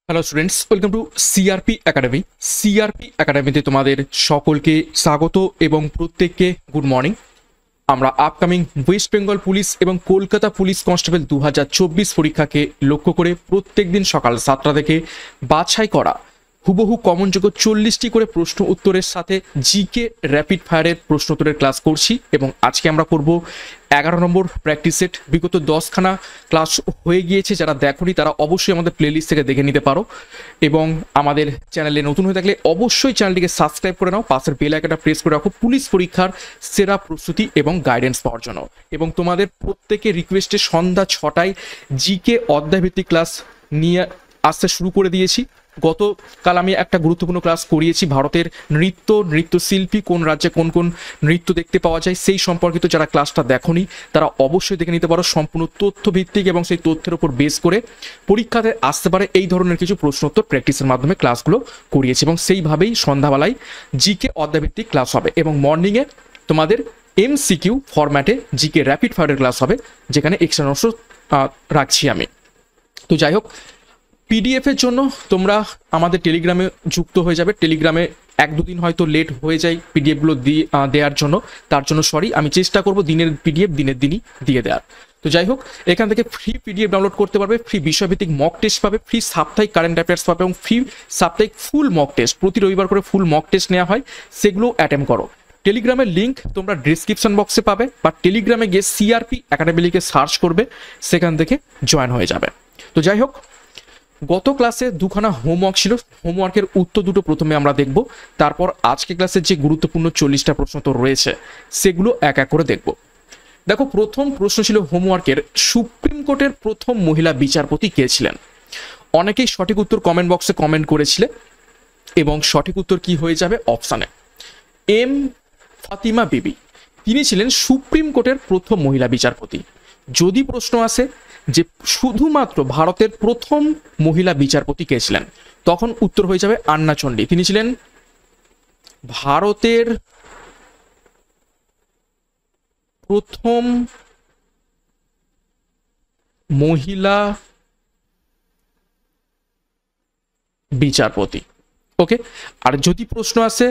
Hello students, welcome to CRP academy. CRP একাডেমিতে তোমাদের সকলকে স্বাগত এবং প্রত্যেককে গুড মর্নিং। আমরা আপকামিং ওয়েস্ট বেঙ্গল পুলিশ এবং কলকাতা পুলিশ কনস্টেবল 2024 পরীক্ষাকে লক্ষ্য করে প্রত্যেক দিন সকাল 7টা থেকে বাছাই করা হুবহু কমনযোগ্য 40টি করে প্রশ্ন উত্তরের সাথে জিকে র্যাপিড ফায়ারের প্রশ্ন উত্তরের ক্লাস করছি এবং আজকে আমরা করব 11 নম্বর প্র্যাকটিস সেট। বিগত 10খানা ক্লাস হয়ে গিয়েছে, যারা দেখোনি তারা অবশ্যই আমাদের প্লেলিস্ট থেকে দেখে নিতে পারো এবং আমাদের চ্যানেলে নতুন হয়ে থাকলে অবশ্যই চ্যানেলটিকে সাবস্ক্রাইব করে নাও, পাশের বেল আইকনটা প্রেস করে রাখো পুলিশ পরীক্ষার সেরা প্রস্তুতি এবং গাইডেন্স পাওয়ার জন্য। এবং তোমাদের প্রত্যেকের রিকোয়েস্টে সন্ধ্যা 6টায় জিকে অধ্যায়ভিত্তিক ক্লাস নিয়ে আসতে শুরু করে দিয়েছি। গতকাল আমি একটা গুরুত্বপূর্ণ ক্লাস করিয়েছি ভারতের নৃত্যশিল্পী কোন রাজ্যে কোন কোন নৃত্য দেখতে পাওয়া যায় সেই সম্পর্কিত। যারা ক্লাসটা দেখোনি তারা অবশ্যই দেখে নিতে পারো, সম্পূর্ণ তথ্যভিত্তিক এবং সেই তথ্যের উপর বেস করে পরীক্ষাতে আসতে পারে এই ধরনের কিছু প্রশ্নোত্তর প্র্যাকটিসের মাধ্যমে ক্লাসগুলো করিয়েছি এবং সেইভাবেই সন্ধ্যাবেলায় জিকে অধ্যায়ভিত্তিক ক্লাস হবে এবং মর্নিংয়ে তোমাদের এমসিকিউ ফরম্যাটে জিকে র্যাপিড ফায়ারের ক্লাস হবে, যেখানে এক্সট্রা নোটস রাখছি আমি। তো যাই হোক, পিডিএফের জন্য তোমরা আমাদের টেলিগ্রামে যুক্ত হয়ে যাবে। টেলিগ্রামে 1-2 দিন হয়তো লেট হয়ে যায় পিডিএফগুলো দেওয়ার জন্য, তার জন্য সরি। আমি চেষ্টা করব দিনের পিডিএফ দিনের দিনই দিয়ে দেওয়ার। তো যাই হোক, এখান থেকে ফ্রি পিডিএফ ডাউনলোড করতে পারবে, ফ্রি বিষয়ভিত্তিক মক টেস্ট পাবে, ফ্রি সাপ্তাহিক কারেন্ট অ্যাফেয়ার্স পাবে এবং ফ্রি সাপ্তাহিক ফুল মক টেস্ট। প্রতি রবিবার করে ফুল মক টেস্ট নেওয়া হয়, সেগুলো অ্যাটেম্প করো। টেলিগ্রামের লিঙ্ক তোমরা ডিসক্রিপশন বক্সে পাবে বা টেলিগ্রামে গিয়ে সিআরপি একাডেমি লিখে সার্চ করবে, সেখান থেকে জয়েন হয়ে যাবে। তো যাই হোক, গত ক্লাসে 2খানা হোমওয়ার্ক ছিল, হোমওয়ার্কের উত্তর দুটো প্রথমে আমরা দেখব, তারপর আজকে ক্লাসের যে গুরুত্বপূর্ণ 40টা প্রশ্ন তো রয়েছে সেগুলো এক এক করে দেখব। দেখো, প্রথম প্রশ্ন ছিল হোমওয়ার্কের, সুপ্রিম কোর্টের প্রথম মহিলা বিচারপতি কে ছিলেন? অনেকেই সঠিক উত্তর কমেন্ট বক্সে কমেন্ট করেছিলে এবং সঠিক উত্তর কি হয়ে যাবে অপশানে এম ফাতিমা বিবি। তিনি ছিলেন সুপ্রিম কোর্টের প্রথম মহিলা বিচারপতি। যদি প্রশ্ন আসে যে শুধুমাত্র ভারতের প্রথম মহিলা বিচারপতি কে ছিলেন, তখন উত্তর হয়ে যাবে আন্না চণ্ডী। তিনি ছিলেন ভারতের প্রথম মহিলা বিচারপতি। ওকে, আর যদি প্রশ্ন আসে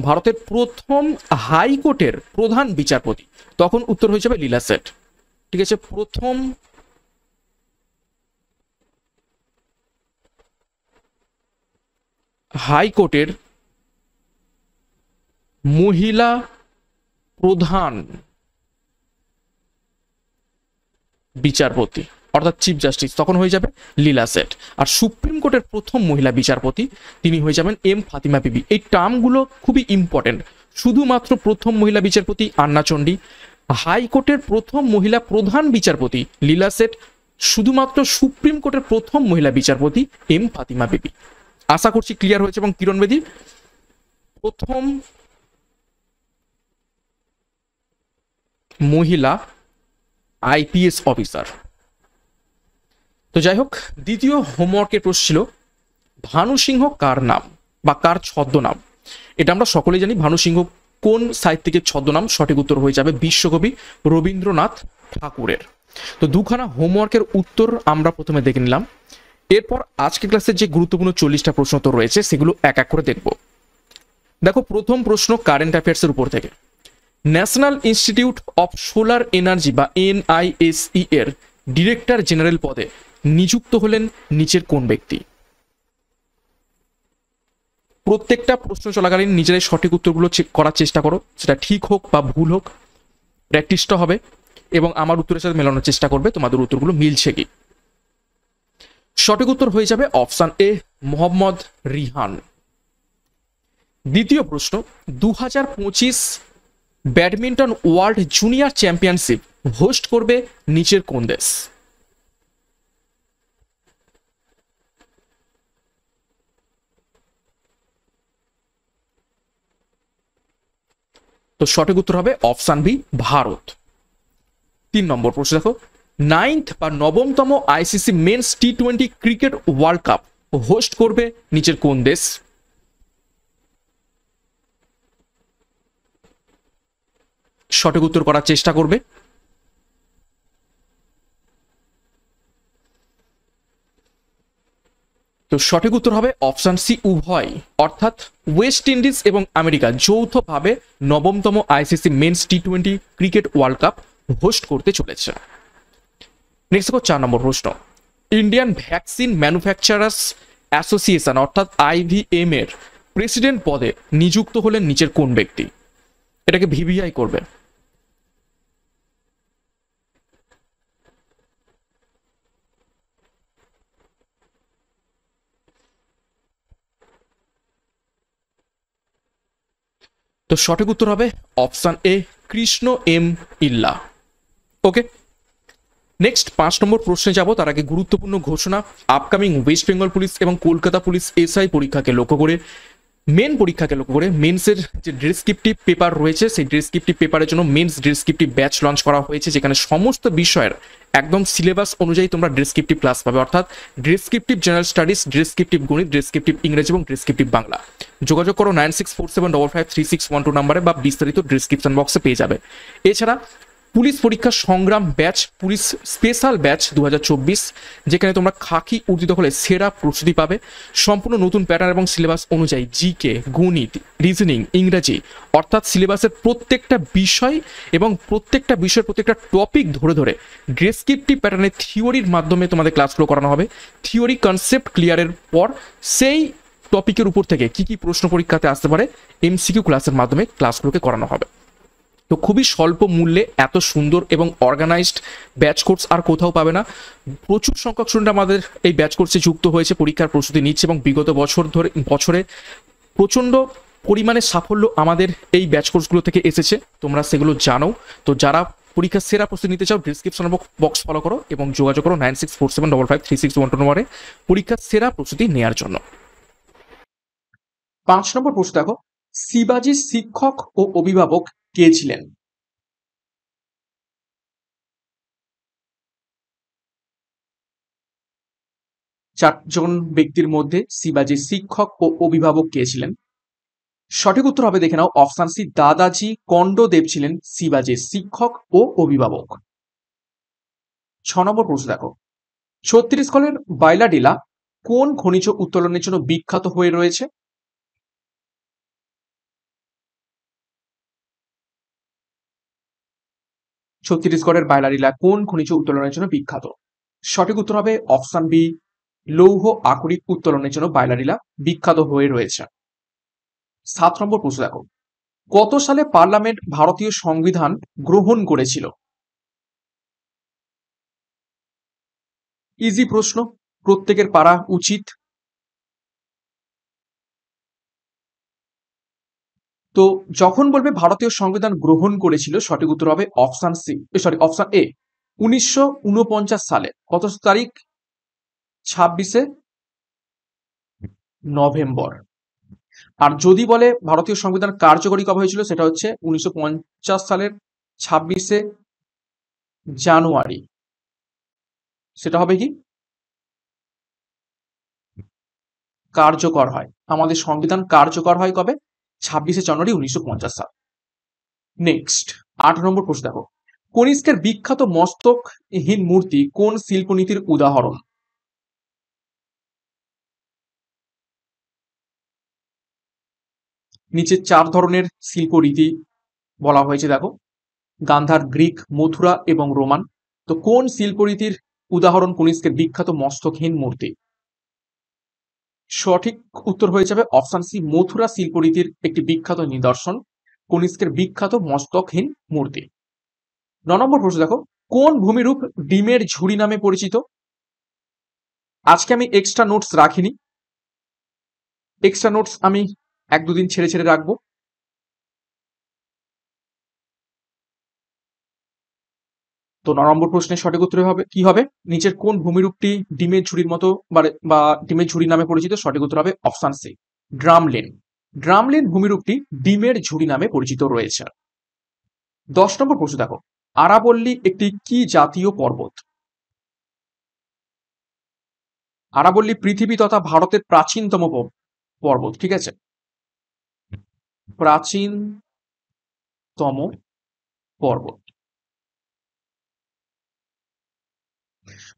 ভারতের প্রথম হাইকোর্টের প্রধান বিচারপতি, তখন উত্তর হয়ে যাবে লীলা সেঠ। ঠিক আছে, প্রথম হাইকোর্টের মহিলা প্রধান বিচারপতি অর্থাৎ চিফ জাস্টিস, তখন হয়ে যাবে লীলা সেঠ। আর সুপ্রিম কোর্টের প্রথম মহিলা বিচারপতি তিনি হয়ে যাবেন এম ফাতিমা বিবি। এই টার্মগুলো খুবই ইম্পর্টেন্ট। শুধুমাত্র প্রথম মহিলা বিচারপতি আন্না চণ্ডী, হাইকোর্টের প্রথম মহিলা প্রধান বিচারপতি লীলা সেঠ, শুধুমাত্র সুপ্রিম কোর্টের প্রথম মহিলা বিচারপতি এম ফাতিমা বিবি। আশা করছি ক্লিয়ার হয়েছে। এবং কিরণ বেদী প্রথম মহিলা আইপিএস অফিসার। তো যাই হোক, দ্বিতীয় হোমওয়ার্কের প্রশ্ন ছিল ভানু সিংহ কার নাম বা কার ছদ্মনাম? এটা আমরা সকলেই জানি, ভানু সিংহ কোন সাহিত্যিকের ছদ্মনাম? সঠিক উত্তর হয়ে যাবে বিশ্বকবি রবীন্দ্রনাথ ঠাকুরের। তো 2খানা হোমওয়ার্কের উত্তর আমরা প্রথমে দেখে নিলাম। এরপর আজকে ক্লাসের যে গুরুত্বপূর্ণ 40টা প্রশ্ন তো রয়েছে সেগুলো এক এক করে দেখব। দেখো, প্রথম প্রশ্ন কারেন্ট অ্যাফেয়ার্সের উপর থেকে। National institute of solar energy বা এনআইএসই এর ডিরেক্টর জেনারেল পদে নিযুক্ত হলেন নিচের কোন ব্যক্তি? প্রত্যেকটা প্রশ্ন চলাকালীন নিজেরাই সঠিক উত্তরগুলো করার চেষ্টা করো, সেটা ঠিক হোক বা ভুল হোক। প্র্যাকটিসটা হবে এবং আমার উত্তরের সাথে মেলানোর চেষ্টা করবে তোমাদের উত্তরগুলো মিলছে কি। সঠিক উত্তর হয়ে যাবে অপশন এ, মোহাম্মদ রিহান। দ্বিতীয় প্রশ্ন, 2025 badminton world junior championship host করবে নিচের কোন দেশ? তো সঠিক উত্তর হবে অপশন বি, ভারত। 3 নম্বর প্রশ্ন দেখো, 9th বা 9মতম আইসিসি মেন্স টি20 ক্রিকেট ওয়ার্ল্ড কাপ হোস্ট করবে নিচের কোন দেশ? সঠিক উত্তর করার চেষ্টা করবে। তো সঠিক উত্তর হবে অপশন সি উভয়, অর্থাৎ ওয়েস্ট ইন্ডিজ এবং আমেরিকা যৌথভাবে নবমতম আইসিসি মেন্স টি20 ক্রিকেট ওয়ার্ল্ড কাপ হোস্ট করতে চলেছে। নেক্সট দেখো 4 নম্বর প্রশ্ন। ইন্ডিয়ান ভ্যাকসিন ম্যানুফ্যাকচারার্স অ্যাসোসিয়েশন অর্থাৎ IVM এর প্রেসিডেন্ট পদে নিযুক্ত হলেন নিচের কোন ব্যক্তি? এটাকে ভিভিআই করবে। তো সঠিক উত্তর হবে অপশন এ কৃষ্ণ এম ইল্লা। ওকে, নেক্সট 5 নম্বর প্রশ্নে যাব। তার আগে গুরুত্বপূর্ণ ঘোষণা। আপকামিং ওয়েস্ট বেঙ্গল পুলিশ এবং কলকাতা পুলিশ SI পরীক্ষাকে লক্ষ্য করে, মেন পরীক্ষাকে লক্ষ্য করে মেন্সের যে ডেসক্রিপটিভ পেপার রয়েছে সেই ডেসক্রিপটিভ পেপারের জন্য মেন্স ডেসক্রিপটিভ ব্যাচ লঞ্চ করা হয়েছে, যেখানে সমস্ত বিষয়ের একদম সিলেবাস অনুযায়ী তোমরা ডেসক্রিপটিভ ক্লাস পাবে, অর্থাৎ ডেসক্রিপটিভ জেনারেল স্টাডিজ, ডেসক্রিপটিভ গণিত, ডেসক্রিপটিভ ইংরেজি এবং ডেসক্রিপটিভ বাংলা। যোগাযোগ করো 9647553612 নম্বরে বা বিস্তারিত ডিসক্রিপশন বক্সে পেয়ে যাবে। এছাড়া পুলিশ পরীক্ষা সংগ্রাম ব্যাচ, পুলিশ স্পেশাল ব্যাচ 2024, যেখানে তোমরা খাকি উর্দিত হলে সেরা প্রস্তুতি পাবে। সম্পূর্ণ নতুন প্যাটার্ন এবং সিলেবাস অনুযায়ী জিকে, গণিত, রিজনিং, ইংরেজি, অর্থাৎ সিলেবাসের প্রত্যেকটা বিষয় এবং প্রত্যেকটা বিষয়ের প্রত্যেকটা টপিক ধরে ধরে ডেসক্রিপটিভ প্যাটার্নের থিওরির মাধ্যমে তোমাদের ক্লাসগুলো করানো হবে। থিওরি কনসেপ্ট ক্লিয়ারের পর সেই টপিকের উপর থেকে কি কি প্রশ্ন পরীক্ষাতে আসতে পারে MCQ ক্লাসের মাধ্যমে ক্লাসগুলোকে করানো হবে। তো খুবই স্বল্প মূল্যে এত সুন্দর এবং অর্গানাইজড ব্যাচ কোর্স আর কোথাও পাবে না। প্রচুর সংখ্যক স্টুডেন্ট আমাদের এই ব্যাচ কোর্সে যুক্ত হয়েছে, পরীক্ষার প্রস্তুতি নিচ্ছে এবং বিগত বছরে প্রচণ্ড পরিমাণে সাফল্য আমাদের এই ব্যাচ কোর্সগুলো থেকে এসেছে, তোমরা সেগুলো জানো। তো যারা পরীক্ষার সেরা প্রস্তুতি নিতে চাও ডিসক্রিপশন বক্স ফলো করো এবং যোগাযোগ করো 9647553612 নম্বরে পরীক্ষার সেরা প্রস্তুতি নেওয়ার জন্য। 5 নম্বর প্রশ্ন দেখো, শিবাজির শিক্ষক ও অভিভাবক কে ছিলেন? চারজন ব্যক্তির মধ্যে শিবাজির শিক্ষক ও অভিভাবক কে ছিলেন? সঠিক উত্তর হবে, দেখে নাও, অপশন সি দাদাজি কন্ডদেব ছিলেন শিবাজির শিক্ষক ও অভিভাবক। 6 নম্বর প্রশ্ন দেখো, ছত্তিশগড়ের বাইলাডিলা কোন খনিজ উত্তোলনের জন্য বিখ্যাত হয়ে রয়েছে? ছত্তিশগড়ের বাইলাডিলা কোন খনিজ উত্তোলনের জন্য বিখ্যাত? সঠিক উত্তর হবে অপশন বি লৌহ আকরিক উত্তোলনের জন্য বাইলাডিলা বিখ্যাত হয়ে রয়েছে। 7 নম্বর প্রশ্ন দেখো, কত সালে পার্লামেন্ট ভারতীয় সংবিধান গ্রহণ করেছিল? ইজি প্রশ্ন, প্রত্যেকের পারা উচিত। তো যখন বলবে ভারতীয় সংবিধান গ্রহণ করেছিল, সঠিক উত্তর হবে অপশন এ 1949 সালে। কত তারিখ? 26শে নভেম্বর। আর যদি বলে ভারতীয় সংবিধান কার্যকরী কবে হয়েছিল, সেটা হচ্ছে 1950 সালের 26শে জানুয়ারি। সেটা হবে কি কার্যকর হয়, আমাদের সংবিধান কার্যকর হয় কবে? 26শে জানুয়ারি 1950 সাল। নেক্সট 8 নম্বর প্রশ্ন দেখো, কনিষ্কের বিখ্যাত মস্তকহীন মূর্তি কোন শিল্পনীতির উদাহরণ? নিচে 4 ধরনের শিল্পরীতি বলা হয়েছে, দেখো, গান্ধার, গ্রিক, মথুরা এবং রোমান। তো কোন শিল্পরীতির উদাহরণ কনিষ্কের বিখ্যাত মস্তকহীন মূর্তি? সঠিক উত্তর হয়ে যাবে অপশন সি মথুরা শিল্পরীতির একটি বিখ্যাত নিদর্শন কনিষ্কের বিখ্যাত মস্তকহীন মূর্তি। 9 নম্বর প্রশ্ন দেখো, কোন ভূমিরূপ ডিমের ঝুড়ি নামে পরিচিত? আজকে আমি এক্সট্রা নোটস রাখিনি, এক্সট্রা নোটস আমি 1-2 দিন ছেড়ে ছেড়ে রাখবো। তো 9 নম্বর প্রশ্নের সঠিক উত্তর হবে কি হবে, নিচের কোন ভূমিরূপটি ডিমের ঝুড়ির মতো বা ডিমের ঝুড়ি নামে পরিচিত? সঠিক উত্তর হবে অপশন সি ড্রামলিন। ড্রামলিন ভূমিরূপটি ডিমের ঝুড়ি নামে পরিচিত রয়েছে। 10 নম্বর প্রশ্ন দেখো, আরাবল্লী একটি কি জাতীয় পর্বত? আরাবল্লী পৃথিবী তথা ভারতের প্রাচীনতম পর্বত, ঠিক আছে, প্রাচীনতম পর্বত।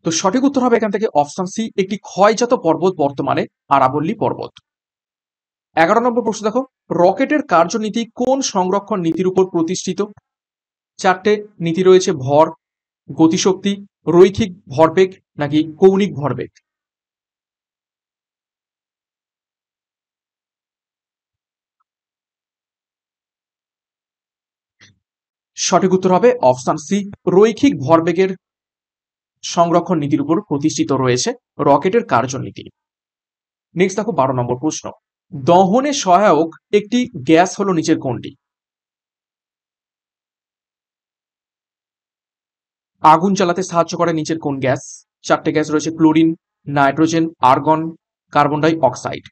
তো সঠিক উত্তর হবে এখান থেকে অপশন সি, একটি ক্ষয়জাত পর্বত বর্তমানে আরাবল্লী পর্বত। 11 নম্বর প্রশ্ন দেখো, রকেটের কার্যনীতি কোন সংরক্ষণ নীতির উপর প্রতিষ্ঠিত? চারটে নীতি রয়েছে, ভর, গতিশক্তি, রৈখিক ভরবেগ নাকি কৌণিক ভরবেগ। সঠিক উত্তর হবে অপশন সি, রৈখিক ভরবেগের সংরক্ষণ নীতির উপর প্রতিষ্ঠিত রয়েছে রকেটের কার্যনীতি। নেক্সট দেখো 12 নম্বর প্রশ্ন, দহনে সহায়ক একটি গ্যাস হলো নিচের কোনটি? আগুন জ্বালাতে সাহায্য করে নিচের কোন গ্যাস? চারটে গ্যাস রয়েছে, chlorine, nitrogen, argon, carbon die oxide.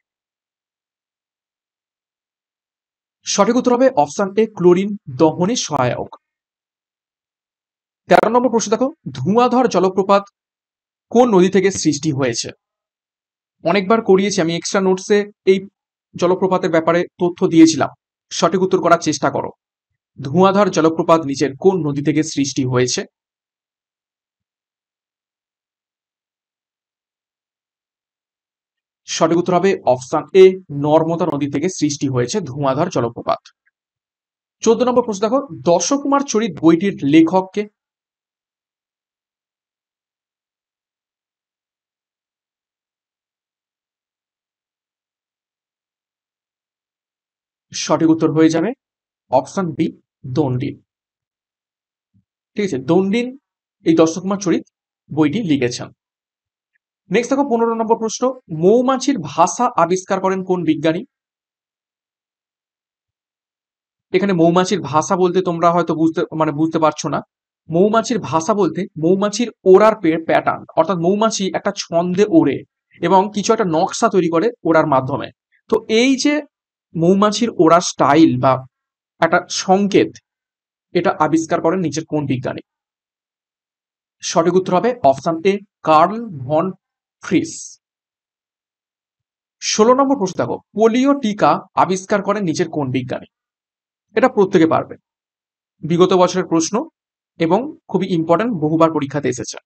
সঠিক উত্তর হবে অপশন এ, ক্লোরিন দহনে সহায়ক। 13 নম্বর প্রশ্ন দেখো, ধোঁয়াধর জলপ্রপাত কোন নদী থেকে সৃষ্টি হয়েছে? অনেকবার করিয়েছি আমি, এক্সট্রা নোটসে এই জলপ্রপাতের ব্যাপারে তথ্য দিয়েছিলাম, সঠিক উত্তর করার চেষ্টা করো। ধোঁয়াধর জলপ্রপাত নিচের কোন নদী থেকে সৃষ্টি হয়েছে? সঠিক উত্তর হবে অপশন এ, নর্মদা নদী থেকে সৃষ্টি হয়েছে ধোঁয়াধর জলপ্রপাত। 14 নম্বর প্রশ্ন দেখো, দশকুমার চরিত বইটির লেখককে? সঠিক উত্তর হয়ে যাবে অপশন বি, দণ্ডিন। ঠিক আছে, দণ্ডিন এই দশকুমার চরিত বইটি লিখেছেন। নেক্সট দেখো 15 নম্বর প্রশ্ন, মৌমাছির ভাষা আবিষ্কার করেন কোন বিজ্ঞানী? এখানে মৌমাছির ভাষা বলতে তোমরা হয়তো বুঝতে পারছো না। মৌমাছির ভাষা বলতে মৌমাছির ওড়ার প্যাটার্ন, অর্থাৎ মৌমাছি একটা ছন্দে ওড়ে এবং কিছু একটা নকশা তৈরি করে ওড়ার মাধ্যমে। তো এই যে মৌমাছির ওড়ার স্টাইল বা একটা সংকেত, এটা আবিষ্কার করেন নিচের কোন বিজ্ঞানী? সঠিক উত্তর হবে option A, Karl von Frisch. 16 নম্বর প্রশ্ন দেখো, পোলিও টিকা আবিষ্কার করেন নিচের কোন বিজ্ঞানী? এটা প্রত্যেকে পারবে, বিগত বছরের প্রশ্ন এবং খুবই ইম্পর্টেন্ট, বহুবার পরীক্ষাতে এসেছে।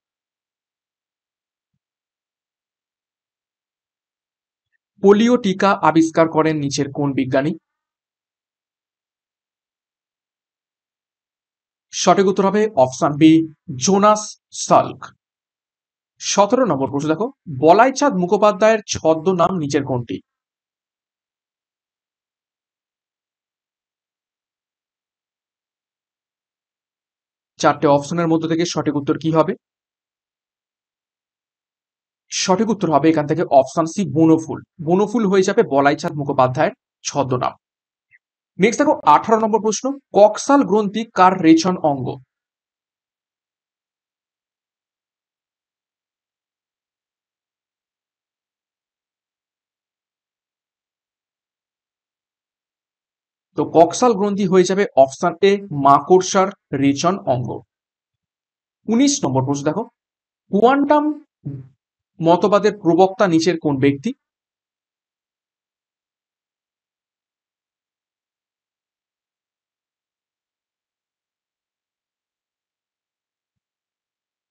পোলিও টিকা আবিষ্কার করেন নিচের কোন বিজ্ঞানী? সঠিক উত্তর হবে অপশন বি, জোনাস সাল্ক। 17 নম্বর প্রশ্ন দেখো, বলাইচাঁদ মুখোপাধ্যায়ের ছদ্মনাম নিচের কোনটি? চারটে অপশনের মধ্যে থেকে সঠিক উত্তর কি হবে? সঠিক উত্তর হবে এখান থেকে অপশন সি, বনফুল। বনফুল হয়ে যাবে বলাইচাঁদ মুখোপাধ্যায়ের ছদ্মনাম। নেক্সট দেখো 18 নম্বর প্রশ্ন, কক্সাল গ্রন্থি কার রেচন অঙ্গ? তো কক্সাল গ্রন্থি হয়ে যাবে অপশন এ, মাকড়সার রেচন অঙ্গ। 19 নম্বর প্রশ্ন দেখো, কোয়ান্টাম মতবাদের প্রবক্তা নিচের কোন ব্যক্তি?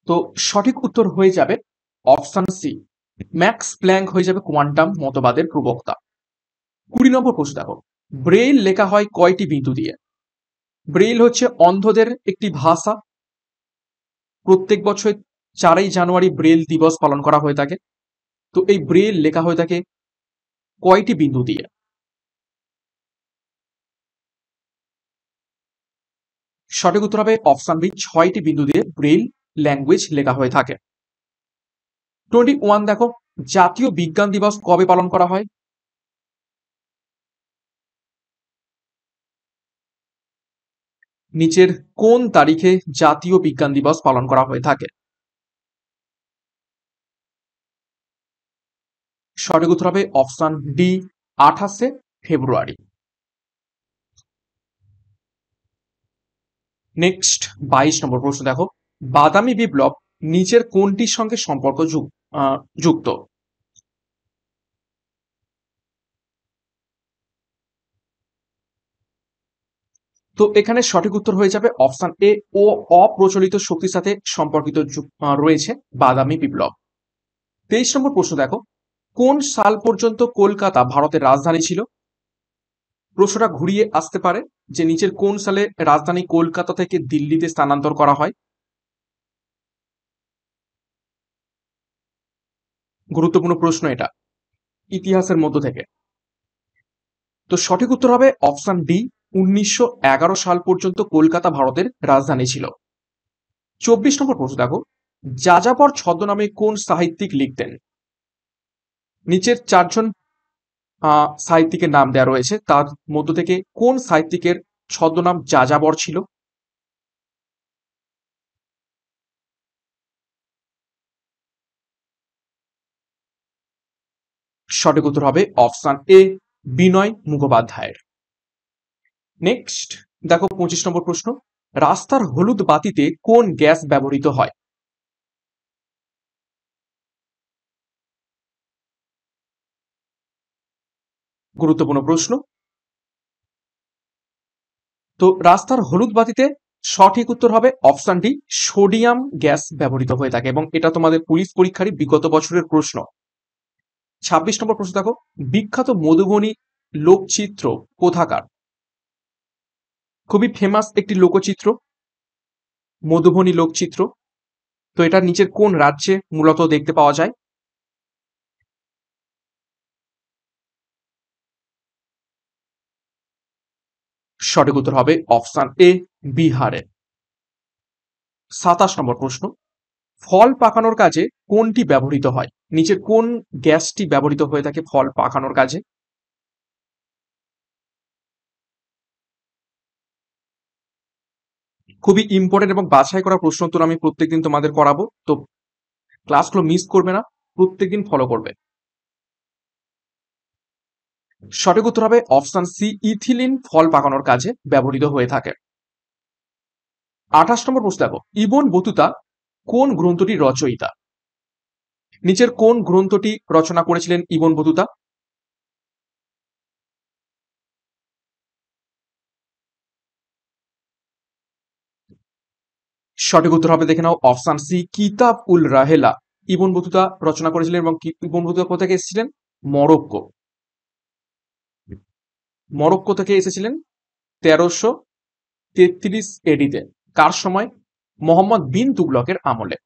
তো সঠিক উত্তর হয়ে যাবে অপশন সি, ম্যাক্স প্ল্যাঙ্ক হয়ে যাবে কোয়ান্টাম মতবাদের প্রবক্তা। 20 নম্বর প্রশ্ন দেখো, ব্রেইল লেখা হয় কয়টি বিন্দু দিয়ে? ব্রেইল হচ্ছে অন্ধদের একটি ভাষা। প্রত্যেক বছর 4ই জানুয়ারি ব্রেইল দিবস পালন করা হয়ে থাকে। তো এই ব্রেইল লেখা হয়ে থাকে কয়টি বিন্দু দিয়ে? সঠিক উত্তর হবে অপশন বি, 6টি বিন্দু দিয়ে ব্রেইল ল্যাঙ্গুয়েজ লেখা হয়ে থাকে। 21 দেখো, জাতীয় বিজ্ঞান দিবস কবে পালন করা হয়? নিচের কোন তারিখে জাতীয় বিজ্ঞান দিবস পালন করা হয়ে থাকে? সঠিক উত্তর হবে অপশন ডি, 28শে ফেব্রুয়ারি। নেক্সট 22 নম্বর প্রশ্ন দেখো, বাদামি বিপ্লব নিচের কোনটির সঙ্গে সম্পর্ক যুক্ত? তো এখানে সঠিক উত্তর হয়ে যাবে অপশন এ ও অপ্রচলিত শক্তির সাথে সম্পর্কিত রয়েছে বাদামি বিপ্লব। 23 নম্বর প্রশ্ন দেখো, কোন সাল পর্যন্ত কলকাতা ভারতের রাজধানী ছিল? প্রশ্নটা ঘুরিয়ে আসতে পারে যে নিচের কোন সালে রাজধানী কলকাতা থেকে দিল্লিতে স্থানান্তর করা হয়? গুরুত্বপূর্ণ প্রশ্ন এটা ইতিহাসের মধ্য থেকে। তো সঠিক উত্তর হবে অপশন ডি, 1911 সাল পর্যন্ত কলকাতা ভারতের রাজধানী ছিল। 24 নম্বর প্রশ্ন দেখো, যাযাবর ছদ্মনামে কোন সাহিত্যিক লিখতেন? নিচের চারজন সাহিত্যিকের নাম দেওয়া রয়েছে, তার মধ্য থেকে কোন সাহিত্যিকের ছদ্মনাম যাযাবর ছিল? সঠিক উত্তর হবে অপশন এ, বিনয় মুখোপাধ্যায়ের। নেক্সট দেখো 25 নম্বর প্রশ্ন, রাস্তার হলুদ বাতিতে কোন গ্যাস ব্যবহৃত হয়? গুরুত্বপূর্ণ প্রশ্ন। তো রাস্তার হলুদ বাতিতে সঠিক উত্তর হবে অপশন ডি, সোডিয়াম গ্যাস ব্যবহৃত হয়ে থাকে এবং এটা তোমাদের পুলিশ পরীক্ষারই বিগত বছরের প্রশ্ন। 26 নম্বর প্রশ্ন দেখো, বিখ্যাত মধুবনী লোকচিত্র কোথাকার? খুবই ফেমাস একটি লোকচিত্র মধুবনী লোকচিত্র। তো এটা নিচের কোন রাজ্যে মূলত দেখতে পাওয়া যায়? সঠিক উত্তর হবে অপশন এ, বিহারে। 27 নম্বর প্রশ্ন, ফল পাকানোর কাজে কোনটি ব্যবহৃত হয়? নিচের কোন গ্যাসটি ব্যবহৃত হয়ে থাকে ফল পাকানোর কাজে? খুবই ইম্পর্টেন্ট এবং বাছাই করা প্রশ্ন উত্তর আমি প্রত্যেকদিন তোমাদের করাবো, তো ক্লাসগুলো মিস করবে না, প্রত্যেকদিন ফলো করবে। সঠিক উত্তর হবে অপশন সি, ইথিলিন ফল পাকানোর কাজে ব্যবহৃত হয়ে থাকে। 28 নম্বর প্রশ্ন দেখো, ইবন বতুতা কোন গ্রন্থটি রচয়িতা? নিচের কোন গ্রন্থটি রচনা করেছিলেন ইবন বতুতা? সঠিক উত্তর হবে দেখে নাও অপশন সি, কিতাব উল রাহেলা ইবন বতুতা রচনা করেছিলেন এবং ইবন বতুতা কোথা থেকে এসেছিলেন? মরক্কো। মরক্কো থেকে এসেছিলেন 1333 এডিতে। কার সময়? মোহাম্মদ বিন তুগলকের আমলে।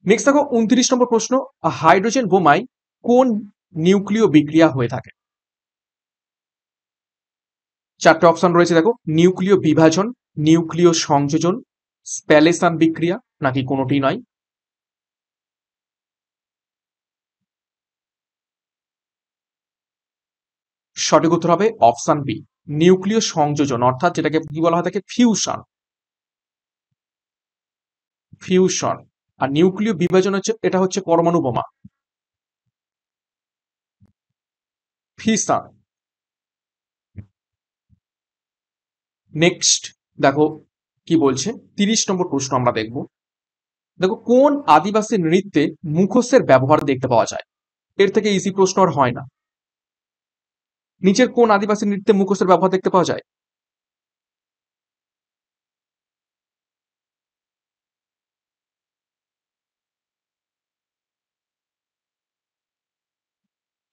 নেক্সট দেখো 29 নম্বর প্রশ্ন, হাইড্রোজেন বোমায় কোন নিউক্লিয় বিক্রিয়া হয়ে থাকে? চারটে অপশন রয়েছে দেখো, নিউক্লিয় বিভাজন, নিউক্লিয় সংযোজন, স্প্যালেসান বিক্রিয়া, নাকি কোনোটি নয়? সঠিক উত্তর হবে অপশন বি, নিউক্লিয় সংযোজন, অর্থাৎ যেটাকে কি বলা হয় থাকে ফিউশন। ফিউশন। আর নিউক্লিয় বিভাজন হচ্ছে, এটা হচ্ছে পরমাণু বোমা, ফিশন। নেক্সট দেখো কি বলছে, 30 নম্বর প্রশ্ন আমরা দেখব। দেখো, কোন আদিবাসী নৃত্যে মুখোশের ব্যবহার দেখতে পাওয়া যায়? এর থেকে ইজি প্রশ্ন আর হয় না। নিচের কোন আদিবাসী নৃত্যে মুখোশের ব্যবহার দেখতে পাওয়া যায়?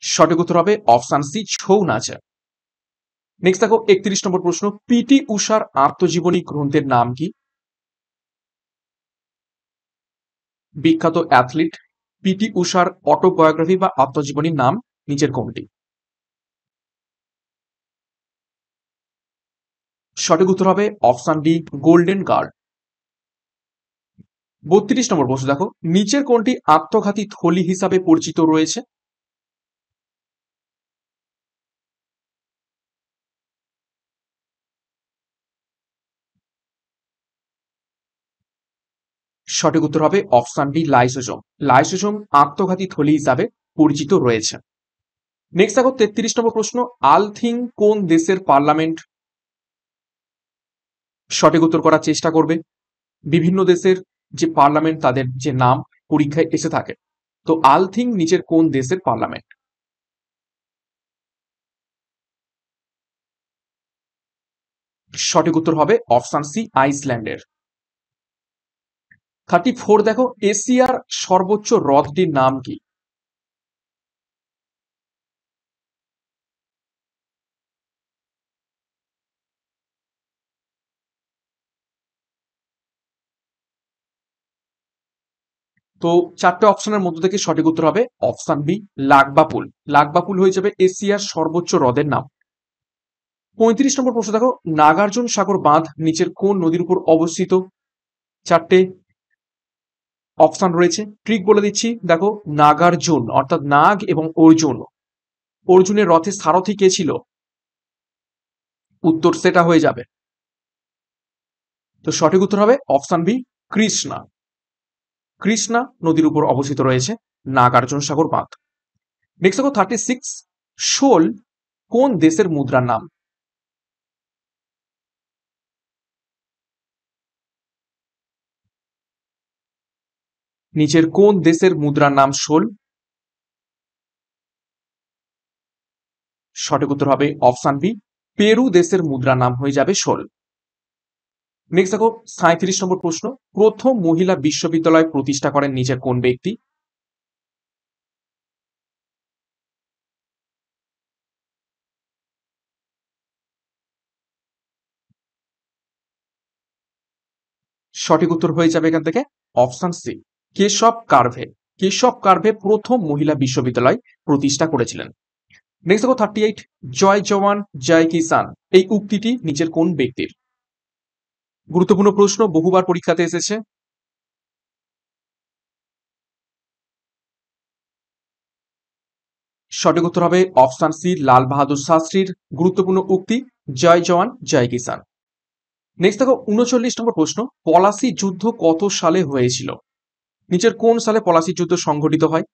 সঠিক উত্তর হবে অপশন সি, ছৌ নাচ। নেক্সট দেখো 31 নম্বর প্রশ্ন, পিটি উষার আত্মজীবনী গ্রন্থের নাম কি? বিখ্যাত অ্যাথলিট পিটি উষার অটোবায়োগ্রাফি বা আত্মজীবনীর নাম নিচের কোনটি? সঠিক উত্তর হবে অপশন ডি, গোল্ডেন গার্ড। 32 নম্বর প্রশ্ন দেখো, নিচের কোনটি আত্মঘাতী থলি হিসাবে পরিচিত রয়েছে? সঠিক উত্তর হবে অপশন ডি, লাইসোজোম। লাইসোজোম আত্মঘাতী থলি হিসাবে পরিচিত রয়েছে। নেক্সট দেখো 33 নম্বর প্রশ্ন, আলথিং কোন দেশের পার্লামেন্ট? সঠিক উত্তর করার চেষ্টা করবে। বিভিন্ন দেশের যে পার্লামেন্ট তাদের যে নাম পরীক্ষায় এসে থাকে। তো আলথিং নিচের কোন দেশের পার্লামেন্ট? সঠিক উত্তর হবে অপশন সি আইসল্যান্ডের। 34 দেখো, এশিয়ার সর্বোচ্চ হ্রদটির নাম কি? তো চারটে অপশনের মধ্য থেকে সঠিক উত্তর হবে অপশন বি লাগবাপুল। লাগবাপুল হয়ে যাবে এশিয়ার সর্বোচ্চ হ্রদের নাম। 35 নম্বর প্রশ্ন দেখো, নাগার্জুন সাগর বাঁধ নিচের কোন নদীর উপর অবস্থিত? চারটে অপশন রয়েছে, ট্রিক বলে দিচ্ছি। দেখো, নাগার্জুন অর্থাৎ নাগ এবং অর্জুন, অর্জুনের রথে সারথি কে ছিল? উত্তর সেটা হয়ে যাবে। তো সঠিক উত্তর হবে অপশন বি কৃষ্ণা। কৃষ্ণা নদীর উপর অবস্থিত রয়েছে নাগার্জুন সাগর বাঁধ। নেক্সট দেখো 36, শোল কোন দেশের মুদ্রার নাম? নিচের কোন দেশের মুদ্রার নাম শোল? সঠিক উত্তর হবে অপশন বি পেরু দেশের মুদ্রার নাম হয়ে যাবে শোল। নেক্সট দেখো 37 নম্বর প্রশ্ন, প্রথম মহিলা বিশ্ববিদ্যালয় প্রতিষ্ঠা করেন নিচের কোন ব্যক্তি? সঠিক উত্তর হয়ে যাবে এখান থেকে অপশন সি কেশব কার্ভে। কেশব কার্ভে প্রথম মহিলা বিশ্ববিদ্যালয় প্রতিষ্ঠা করেছিলেন। নেক্সট দেখো 38, জয় জওয়ান জয় কিষান এই উক্তিটি নিচের কোন ব্যক্তির? গুরুত্বপূর্ণ প্রশ্ন, বহুবার পরীক্ষাতে এসেছে। সঠিক উত্তর হবে অপশন সি লাল বাহাদুর শাস্ত্রীর গুরুত্বপূর্ণ উক্তি জয় জওয়ান জয় কিষান। নেক্সট দেখো 39 নম্বর প্রশ্ন, পলাশী যুদ্ধ কত সালে হয়েছিল? নিচের কোন সালে পলাশী যুদ্ধ সংঘটিত হয়?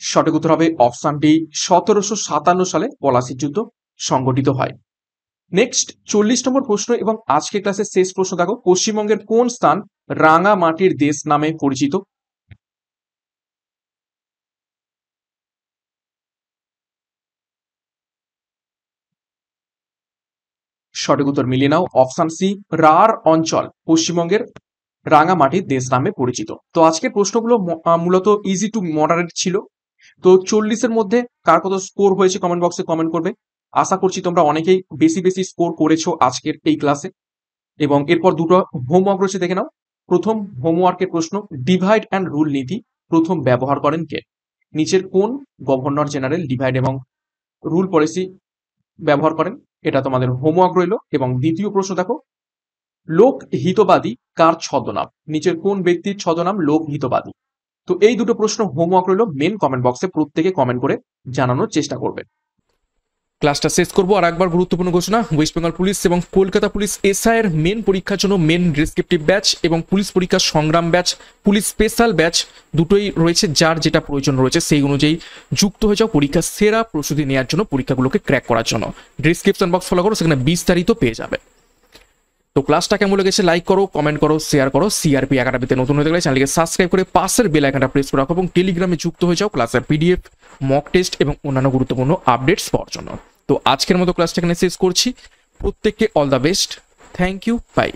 সঠিক উত্তর হবে অপশন ডি 1757 সালে পলাশী যুদ্ধ সংঘটিত হয়। নেক্সট 40 নম্বর প্রশ্ন এবং আজকে ক্লাসের শেষ প্রশ্ন দেখো, পশ্চিমবঙ্গের কোন স্থান রাঙা মাটির দেশ নামে পরিচিত? সঠিক উত্তর মিলিয়ে নাও, অপশন সি রাঢ় অঞ্চল পশ্চিমবঙ্গের রাঙামাটির দেশ নামে পরিচিত। তো আজকের প্রশ্নগুলো মূলত ইজি টু মডারেট ছিল। তো 40-এর মধ্যে কার কত স্কোর হয়েছে কমেন্ট বক্সে কমেন্ট করবে। আশা করছি তোমরা অনেকেই বেশি বেশি স্কোর করেছো আজকের এই ক্লাসে। এবং এরপর দুটো হোমওয়ার্ক রয়েছে, দেখে নাও। প্রথম হোমওয়ার্কের প্রশ্ন, ডিভাইড অ্যান্ড রুল নীতি প্রথম ব্যবহার করেন কে? নিচের কোন গভর্নর জেনারেল ডিভাইড এবং রুল পলিসি ব্যবহার করেন? এটা তোমাদের হোমওয়ার্ক রইল। এবং দ্বিতীয় প্রশ্ন দেখো, লোক হিতবাদী কার ছদ্মনাম? নিচের কোন ব্যক্তির ছদ্মনাম লোক হিতবাদী? তো এই দুটো প্রশ্ন হোমওয়ার্ক রইল, মেন কমেন্ট বক্সে প্রত্যেকে কমেন্ট করে জানানোর চেষ্টা করবে। ক্লাসটা শেষ করবো আর একবার গুরুত্বপূর্ণ ঘোষণা, ওয়েস্ট বেঙ্গল পুলিশ এবং কলকাতা পুলিশ এসআই এর মেন পরীক্ষার জন্য মেন ডেসক্রিপটিভ ব্যাচ এবং পুলিশ পরীক্ষার সংগ্রাম ব্যাচ, পুলিশ স্পেশাল ব্যাচ দুটোই রয়েছে। যার যেটা প্রয়োজন রয়েছে সেই অনুযায়ী যুক্ত হয়ে যাও পরীক্ষার সেরা প্রস্তুতি নেওয়ার জন্য, পরীক্ষাগুলোকে ক্র্যাক করার জন্য। ডিসক্রিপশন বক্স ফলো করো, সেখানে বিস্তারিত পেয়ে যাবে। তো ক্লাসটা কেমন লেগেছে লাইক করো, কমেন্ট করো, শেয়ার করো। সিআরপি একাডেমিতে নতুন হতে গেলে চ্যানেলকে সাবস্ক্রাইব করে পাশের বেল আইকনটা প্রেস করে রাখো এবং টেলিগ্রামে যুক্ত হয়ে যাও ক্লাসের পিডিএফ, মক টেস্ট এবং অন্যান্য গুরুত্বপূর্ণ আপডেটস পাওয়ার জন্য। তো আজকের মতো ক্লাসটা এখানে শেষ করছি। প্রত্যেককে all the best, thank you, by.